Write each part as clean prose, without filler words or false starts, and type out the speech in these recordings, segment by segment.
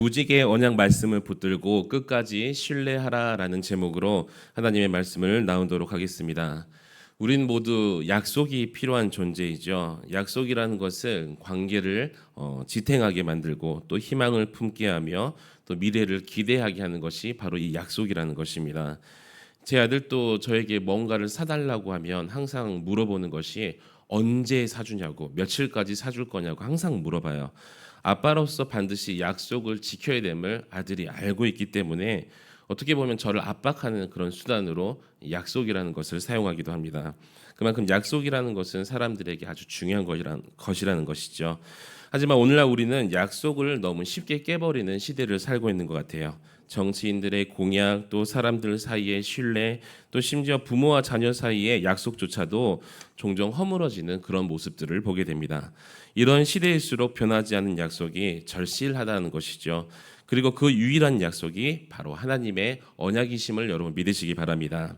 무지개의 언약 말씀을 붙들고 끝까지 신뢰하라라는 제목으로 하나님의 말씀을 나누도록 하겠습니다. 우린 모두 약속이 필요한 존재이죠. 약속이라는 것은 관계를 지탱하게 만들고 또 희망을 품게 하며 또 미래를 기대하게 하는 것이 바로 이 약속이라는 것입니다. 제 아들도 저에게 뭔가를 사달라고 하면 항상 물어보는 것이 언제 사주냐고, 며칠까지 사줄 거냐고 항상 물어봐요. 아빠로서 반드시 약속을 지켜야 됨을 아들이 알고 있기 때문에 어떻게 보면 저를 압박하는 그런 수단으로 약속이라는 것을 사용하기도 합니다. 그만큼 약속이라는 것은 사람들에게 아주 중요한 것이라는 것이죠. 하지만 오늘날 우리는 약속을 너무 쉽게 깨버리는 시대를 살고 있는 것 같아요. 정치인들의 공약, 또 사람들 사이의 신뢰, 또 심지어 부모와 자녀 사이의 약속조차도 종종 허물어지는 그런 모습들을 보게 됩니다. 이런 시대일수록 변하지 않는 약속이 절실하다는 것이죠. 그리고 그 유일한 약속이 바로 하나님의 언약이심을 여러분 믿으시기 바랍니다.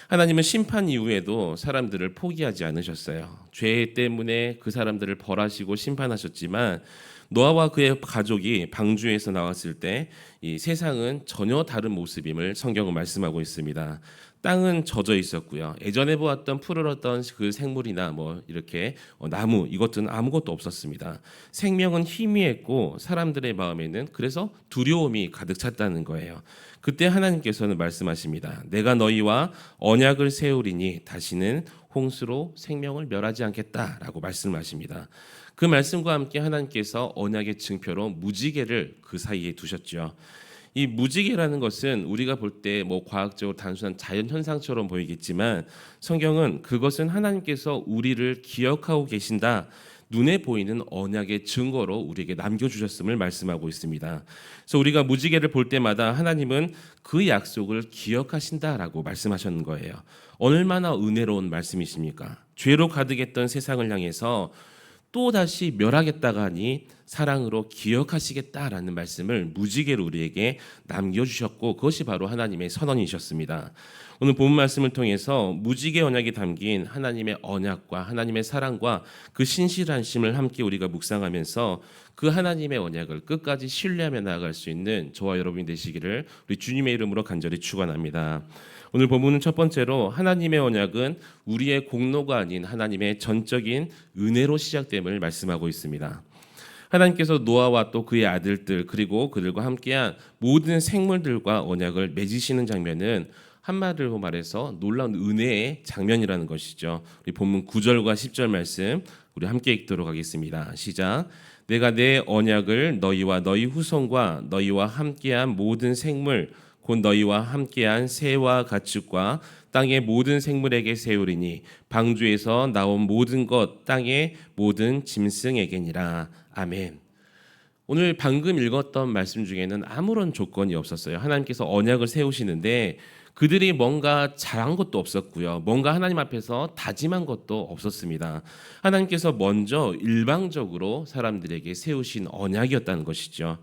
하나님은 심판 이후에도 사람들을 포기하지 않으셨어요. 죄 때문에 그 사람들을 벌하시고 심판하셨지만 노아와 그의 가족이 방주에서 나왔을 때 이 세상은 전혀 다른 모습임을 성경은 말씀하고 있습니다. 땅은 젖어 있었고요. 예전에 보았던 푸르렀던 그 생물이나 뭐 이렇게 나무 이것들은 아무것도 없었습니다. 생명은 희미했고 사람들의 마음에는 그래서 두려움이 가득 찼다는 거예요. 그때 하나님께서는 말씀하십니다. 내가 너희와 언약을 세우리니 다시는 홍수로 생명을 멸하지 않겠다라고 말씀하십니다. 그 말씀과 함께 하나님께서 언약의 증표로 무지개를 그 사이에 두셨죠. 이 무지개라는 것은 우리가 볼 때 뭐 과학적으로 단순한 자연 현상처럼 보이겠지만 성경은 그것은 하나님께서 우리를 기억하고 계신다. 눈에 보이는 언약의 증거로 우리에게 남겨주셨음을 말씀하고 있습니다. 그래서 우리가 무지개를 볼 때마다 하나님은 그 약속을 기억하신다라고 말씀하셨는 거예요. 얼마나 은혜로운 말씀이십니까? 죄로 가득했던 세상을 향해서 또 다시 멸하겠다가 하니 사랑으로 기억하시겠다라는 말씀을 무지개로 우리에게 남겨주셨고 그것이 바로 하나님의 선언이셨습니다. 오늘 본 말씀을 통해서 무지개 언약이 담긴 하나님의 언약과 하나님의 사랑과 그 신실하심을 함께 우리가 묵상하면서 그 하나님의 언약을 끝까지 신뢰하며 나아갈 수 있는 저와 여러분이 되시기를 우리 주님의 이름으로 간절히 축원합니다. 오늘 본문은 첫 번째로 하나님의 언약은 우리의 공로가 아닌 하나님의 전적인 은혜로 시작됨을 말씀하고 있습니다. 하나님께서 노아와 또 그의 아들들 그리고 그들과 함께한 모든 생물들과 언약을 맺으시는 장면은 한마디로 말해서 놀라운 은혜의 장면이라는 것이죠. 우리 본문 9절과 10절 말씀 우리 함께 읽도록 하겠습니다. 시작. 내가 내 언약을 너희와 너희 후손과 너희와 함께한 모든 생물 곧 너희와 함께한 새와 가축과 땅의 모든 생물에게 세우리니 방주에서 나온 모든 것 땅의 모든 짐승에게니라. 아멘. 오늘 방금 읽었던 말씀 중에는 아무런 조건이 없었어요. 하나님께서 언약을 세우시는데 그들이 뭔가 잘한 것도 없었고요. 뭔가 하나님 앞에서 다짐한 것도 없었습니다. 하나님께서 먼저 일방적으로 사람들에게 세우신 언약이었다는 것이죠.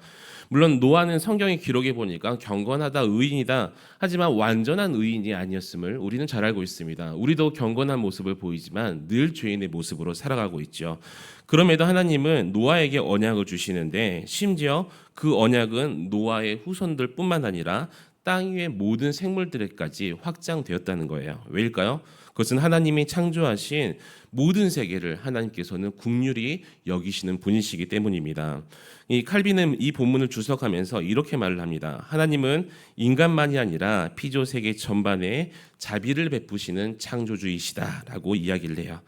물론 노아는 성경의 기록에 보니까 경건하다, 의인이다. 하지만 완전한 의인이 아니었음을 우리는 잘 알고 있습니다. 우리도 경건한 모습을 보이지만 늘 죄인의 모습으로 살아가고 있죠. 그럼에도 하나님은 노아에게 언약을 주시는데 심지어 그 언약은 노아의 후손들뿐만 아니라 땅 위의 모든 생물들에까지 확장되었다는 거예요. 왜일까요? 그것은 하나님이 창조하신 모든 세계를 하나님께서는 긍휼히 여기시는 분이시기 때문입니다. 이 칼빈은 이 본문을 주석하면서 이렇게 말을 합니다. 하나님은 인간만이 아니라 피조 세계 전반에 자비를 베푸시는 창조주이시다라고 이야기를 해요.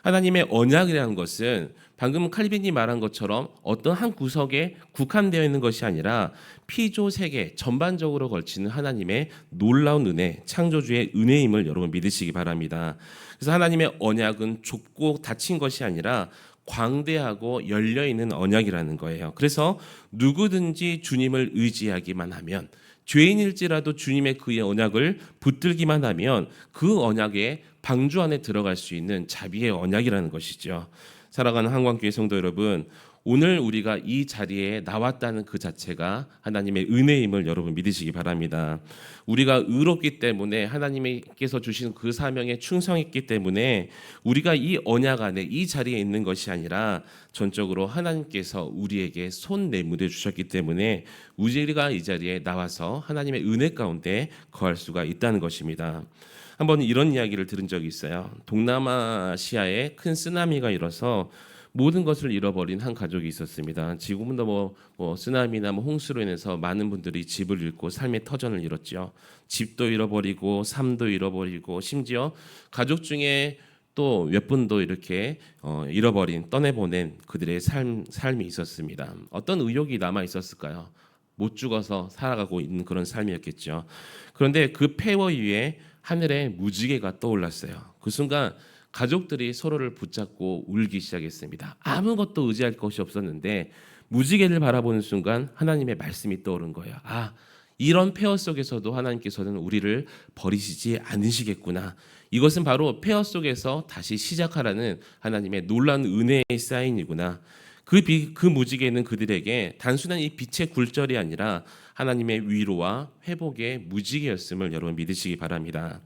하나님의 언약이라는 것은 방금 칼빈이 말한 것처럼 어떤 한 구석에 국한되어 있는 것이 아니라 피조 세계 전반적으로 걸치는 하나님의 놀라운 은혜, 창조주의 은혜임을 여러분 믿으시기 바랍니다. 그래서 하나님의 언약은 좁고 닫힌 것이 아니라 광대하고 열려있는 언약이라는 거예요. 그래서 누구든지 주님을 의지하기만 하면 죄인일지라도 주님의 그의 언약을 붙들기만 하면 그 언약에 방주 안에 들어갈 수 있는 자비의 언약이라는 것이죠. 살아가는 한광교회 성도 여러분, 오늘 우리가 이 자리에 나왔다는 그 자체가 하나님의 은혜임을 여러분 믿으시기 바랍니다. 우리가 의롭기 때문에 하나님께서 주신 그 사명에 충성했기 때문에 우리가 이 언약 안에 이 자리에 있는 것이 아니라 전적으로 하나님께서 우리에게 손 내밀어 주셨기 때문에 우리가 이 자리에 나와서 하나님의 은혜 가운데 거할 수가 있다는 것입니다. 한번 이런 이야기를 들은 적이 있어요. 동남아시아에 큰 쓰나미가 일어서 모든 것을 잃어버린 한 가족이 있었습니다. 지금도 쓰나미나 홍수로 인해서 많은 분들이 집을 잃고 삶의 터전을 잃었죠. 집도 잃어버리고 삶도 잃어버리고 심지어 가족 중에 또 몇 분도 이렇게 떠내보낸 그들의 삶이 있었습니다. 어떤 의욕이 남아 있었을까요? 못 죽어서 살아가고 있는 그런 삶이었겠죠. 그런데 그 폐허 위에 하늘에 무지개가 떠올랐어요. 그 순간 가족들이 서로를 붙잡고 울기 시작했습니다. 아무것도 의지할 것이 없었는데 무지개를 바라보는 순간 하나님의 말씀이 떠오른 거예요. 이런 폐허 속에서도 하나님께서는 우리를 버리시지 않으시겠구나. 이것은 바로 폐허 속에서 다시 시작하라는 하나님의 놀라운 은혜의 사인이구나. 그 무지개는 그들에게 단순한 이 빛의 굴절이 아니라 하나님의 위로와 회복의 무지개였음을 여러분 믿으시기 바랍니다.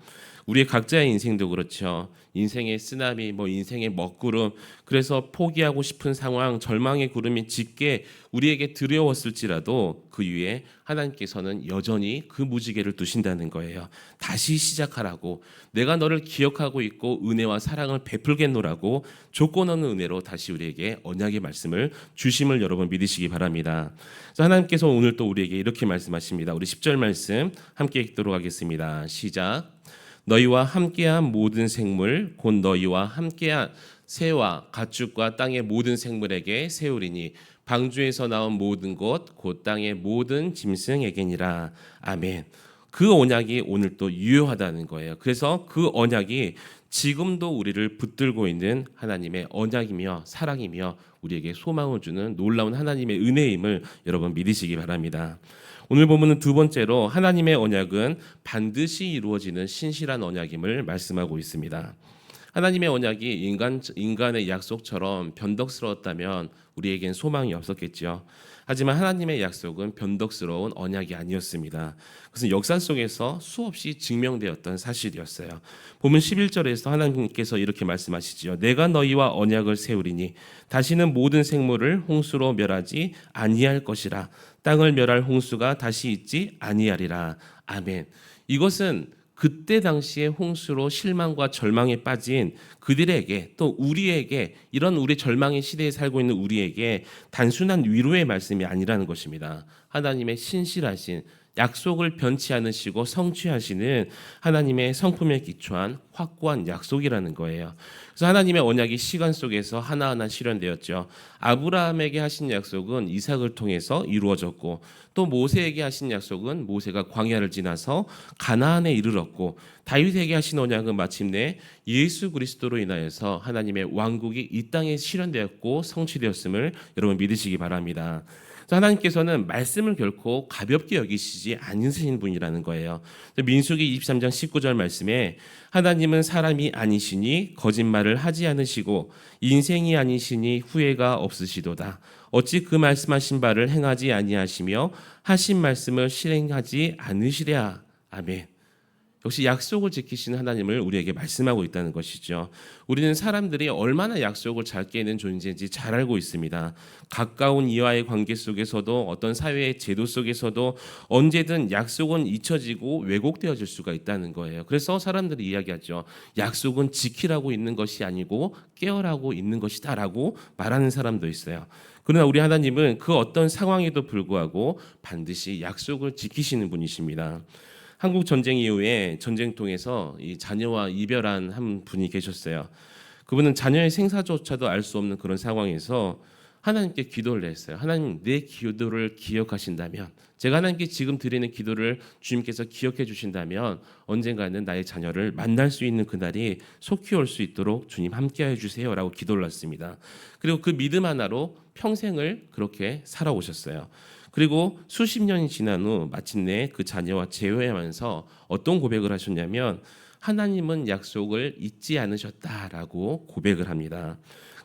우리의 각자의 인생도 그렇죠. 인생의 쓰나미, 인생의 먹구름, 그래서 포기하고 싶은 상황, 절망의 구름이 짙게 우리에게 두려웠을지라도 그 위에 하나님께서는 여전히 그 무지개를 두신다는 거예요. 다시 시작하라고, 내가 너를 기억하고 있고 은혜와 사랑을 베풀겠노라고 조건 없는 은혜로 다시 우리에게 언약의 말씀을 주심을 여러분 믿으시기 바랍니다. 그래서 하나님께서 오늘 또 우리에게 이렇게 말씀하십니다. 우리 10절 말씀 함께 읽도록 하겠습니다. 시작. 너희와 함께한 모든 생물 곧 너희와 함께한 새와 가축과 땅의 모든 생물에게 세우리니 방주에서 나온 모든 것 곧 땅의 모든 짐승에게니라. 아멘. 그 언약이 오늘 또 유효하다는 거예요. 그래서 그 언약이 지금도 우리를 붙들고 있는 하나님의 언약이며 사랑이며 우리에게 소망을 주는 놀라운 하나님의 은혜임을 여러분 믿으시기 바랍니다. 오늘 본문은 두 번째로 하나님의 언약은 반드시 이루어지는 신실한 언약임을 말씀하고 있습니다. 하나님의 언약이 인간의 약속처럼 변덕스러웠다면 우리에겐 소망이 없었겠죠. 하지만 하나님의 약속은 변덕스러운 언약이 아니었습니다. 그것은 역사 속에서 수없이 증명되었던 사실이었어요. 보면 11절에서 하나님께서 이렇게 말씀하시지요. 내가 너희와 언약을 세우리니 다시는 모든 생물을 홍수로 멸하지 아니할 것이라. 땅을 멸할 홍수가 다시 있지 아니하리라. 아멘. 이것은 그때 당시에 홍수로 실망과 절망에 빠진 그들에게 또 우리에게 이런 우리 절망의 시대에 살고 있는 우리에게 단순한 위로의 말씀이 아니라는 것입니다. 하나님의 신실하신 약속을 변치 않으시고 성취하시는 하나님의 성품에 기초한 확고한 약속이라는 거예요. 그래서 하나님의 언약이 시간 속에서 하나하나 실현되었죠. 아브라함에게 하신 약속은 이삭을 통해서 이루어졌고 또 모세에게 하신 약속은 모세가 광야를 지나서 가나안에 이르렀고 다윗에게 하신 언약은 마침내 예수 그리스도로 인하여서 하나님의 왕국이 이 땅에 실현되었고 성취되었음을 여러분 믿으시기 바랍니다. 하나님께서는 말씀을 결코 가볍게 여기시지 않으신 분이라는 거예요. 민수기 23장 19절 말씀에 하나님은 사람이 아니시니 거짓말을 하지 않으시고 인생이 아니시니 후회가 없으시도다. 어찌 그 말씀하신 바를 행하지 아니하시며 하신 말씀을 실행하지 않으시랴. 아멘. 역시 약속을 지키시는 하나님을 우리에게 말씀하고 있다는 것이죠. 우리는 사람들이 얼마나 약속을 잘 깨는 존재인지 잘 알고 있습니다. 가까운 이와의 관계 속에서도 어떤 사회의 제도 속에서도 언제든 약속은 잊혀지고 왜곡되어질 수가 있다는 거예요. 그래서 사람들이 이야기하죠. 약속은 지키라고 있는 것이 아니고 깨어라고 있는 것이다 라고 말하는 사람도 있어요. 그러나 우리 하나님은 그 어떤 상황에도 불구하고 반드시 약속을 지키시는 분이십니다. 한국 전쟁 이후에 전쟁통에서 이 자녀와 이별한 한 분이 계셨어요. 그분은 자녀의 생사조차도 알 수 없는 그런 상황에서 하나님께 기도를 했어요. 하나님, 내 기도를 기억하신다면, 제가 하나님께 지금 드리는 기도를 주님께서 기억해 주신다면 언젠가는 나의 자녀를 만날 수 있는 그날이 속히 올 수 있도록 주님 함께해 주세요라고 기도를 했습니다. 그리고 그 믿음 하나로 평생을 그렇게 살아오셨어요. 그리고 수십 년이 지난 후 마침내 그 자녀와 재회하면서 어떤 고백을 하셨냐면 하나님은 약속을 잊지 않으셨다라고 고백을 합니다.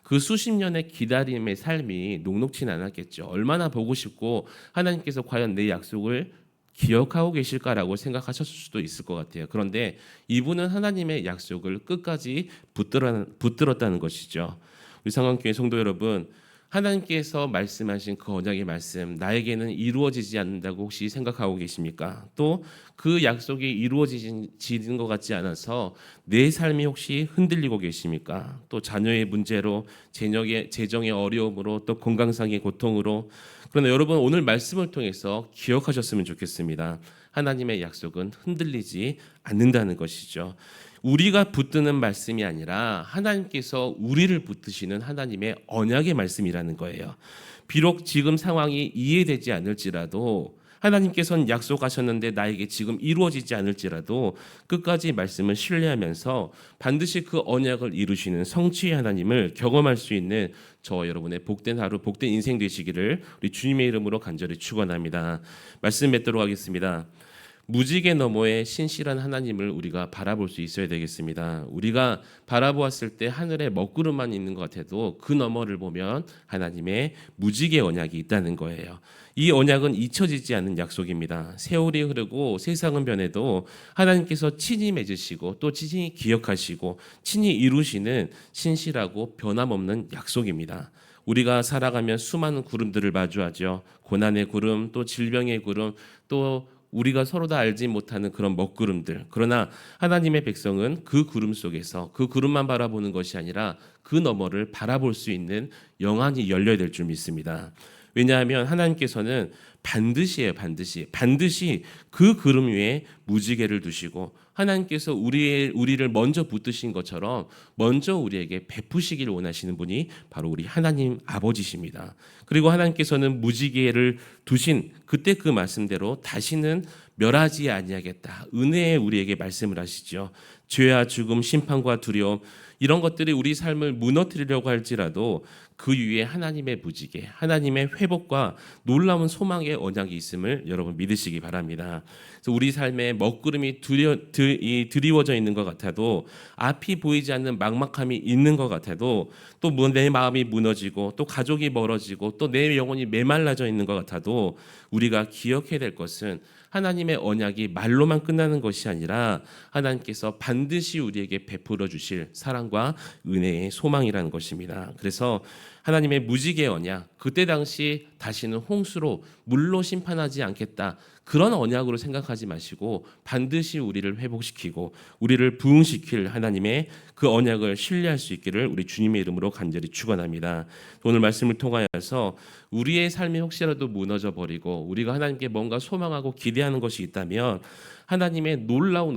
그 수십 년의 기다림의 삶이 녹록지는 않았겠죠. 얼마나 보고 싶고 하나님께서 과연 내 약속을 기억하고 계실까라고 생각하셨을 수도 있을 것 같아요. 그런데 이분은 하나님의 약속을 끝까지 붙들었다는 것이죠. 우리 상황교회 성도 여러분, 하나님께서 말씀하신 그 언약의 말씀 나에게는 이루어지지 않는다고 혹시 생각하고 계십니까? 또 그 약속이 이루어지는 것 같지 않아서 내 삶이 혹시 흔들리고 계십니까? 또 자녀의 문제로, 재정의 어려움으로, 또 건강상의 고통으로. 그러나 여러분, 오늘 말씀을 통해서 기억하셨으면 좋겠습니다. 하나님의 약속은 흔들리지 않는다는 것이죠. 우리가 붙드는 말씀이 아니라 하나님께서 우리를 붙드시는 하나님의 언약의 말씀이라는 거예요. 비록 지금 상황이 이해되지 않을지라도, 하나님께서는 약속하셨는데 나에게 지금 이루어지지 않을지라도 끝까지 말씀을 신뢰하면서 반드시 그 언약을 이루시는 성취의 하나님을 경험할 수 있는 저와 여러분의 복된 하루, 복된 인생 되시기를 우리 주님의 이름으로 간절히 축원합니다. 말씀 맺도록 하겠습니다. 무지개 너머에 신실한 하나님을 우리가 바라볼 수 있어야 되겠습니다. 우리가 바라보았을 때 하늘에 먹구름만 있는 것 같아도 그 너머를 보면 하나님의 무지개 언약이 있다는 거예요. 이 언약은 잊혀지지 않는 약속입니다. 세월이 흐르고 세상은 변해도 하나님께서 친히 맺으시고 또 친히 기억하시고 친히 이루시는 신실하고 변함없는 약속입니다. 우리가 살아가면 수많은 구름들을 마주하죠. 고난의 구름, 또 질병의 구름, 또 우리가 서로 다 알지 못하는 그런 먹구름들. 그러나 하나님의 백성은 그 구름 속에서 그 구름만 바라보는 것이 아니라 그 너머를 바라볼 수 있는 영안이 열려야 될 줄 믿습니다. 왜냐하면 하나님께서는 반드시 그 구름 위에 무지개를 두시고 하나님께서 우리를 먼저 붙드신 것처럼 먼저 우리에게 베푸시기를 원하시는 분이 바로 우리 하나님 아버지십니다. 그리고 하나님께서는 무지개를 두신 그때 그 말씀대로 다시는 멸하지 아니하겠다. 은혜에 우리에게 말씀을 하시죠. 죄와 죽음, 심판과 두려움 이런 것들이 우리 삶을 무너뜨리려고 할지라도 그 위에 하나님의 무지개, 하나님의 회복과 놀라운 소망의 언약이 있음을 여러분 믿으시기 바랍니다. 그래서 우리 삶에 먹구름이 드리워져 있는 것 같아도 앞이 보이지 않는 막막함이 있는 것 같아도 또 내 마음이 무너지고 또 가족이 멀어지고 또 내 영혼이 메말라져 있는 것 같아도 우리가 기억해야 될 것은 하나님의 언약이 말로만 끝나는 것이 아니라 하나님께서 반드시 우리에게 베풀어 주실 사랑과 은혜의 소망이라는 것입니다. 그래서 하나님의 무지개 언약, 그때 당시 다시는 홍수로 물로 심판하지 않겠다. 그런 언약으로 생각하지 마시고 반드시 우리를 회복시키고 우리를 부흥시킬 하나님의 그 언약을 신뢰할 수 있기를 우리 주님의 이름으로 간절히 축원합니다. 오늘 말씀을 통하여서 우리의 삶이 혹시라도 무너져 버리고 우리가 하나님께 뭔가 소망하고 기대하는 것이 있다면 하나님의 놀라운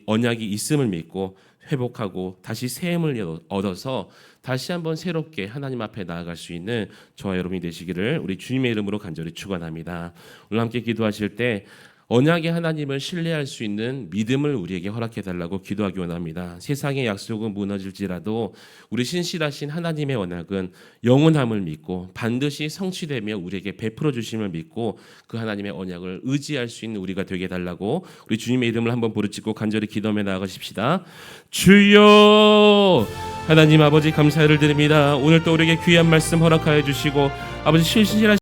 언약이 있음을 믿고 회복하고 다시 새 힘을 얻어서 다시 한번 새롭게 하나님 앞에 나아갈 수 있는 저와 여러분이 되시기를 우리 주님의 이름으로 간절히 축원합니다. 오늘 함께 기도하실 때 언약의 하나님을 신뢰할 수 있는 믿음을 우리에게 허락해 달라고 기도하기 원합니다. 세상의 약속은 무너질지라도 우리 신실하신 하나님의 언약은 영원함을 믿고 반드시 성취되며 우리에게 베풀어 주심을 믿고 그 하나님의 언약을 의지할 수 있는 우리가 되게 달라고 우리 주님의 이름을 한번 부르짖고 간절히 기도하며 나아가십시다. 주여, 하나님 아버지 감사를 드립니다. 오늘 또 우리에게 귀한 말씀 허락하여 주시고 아버지 신실하신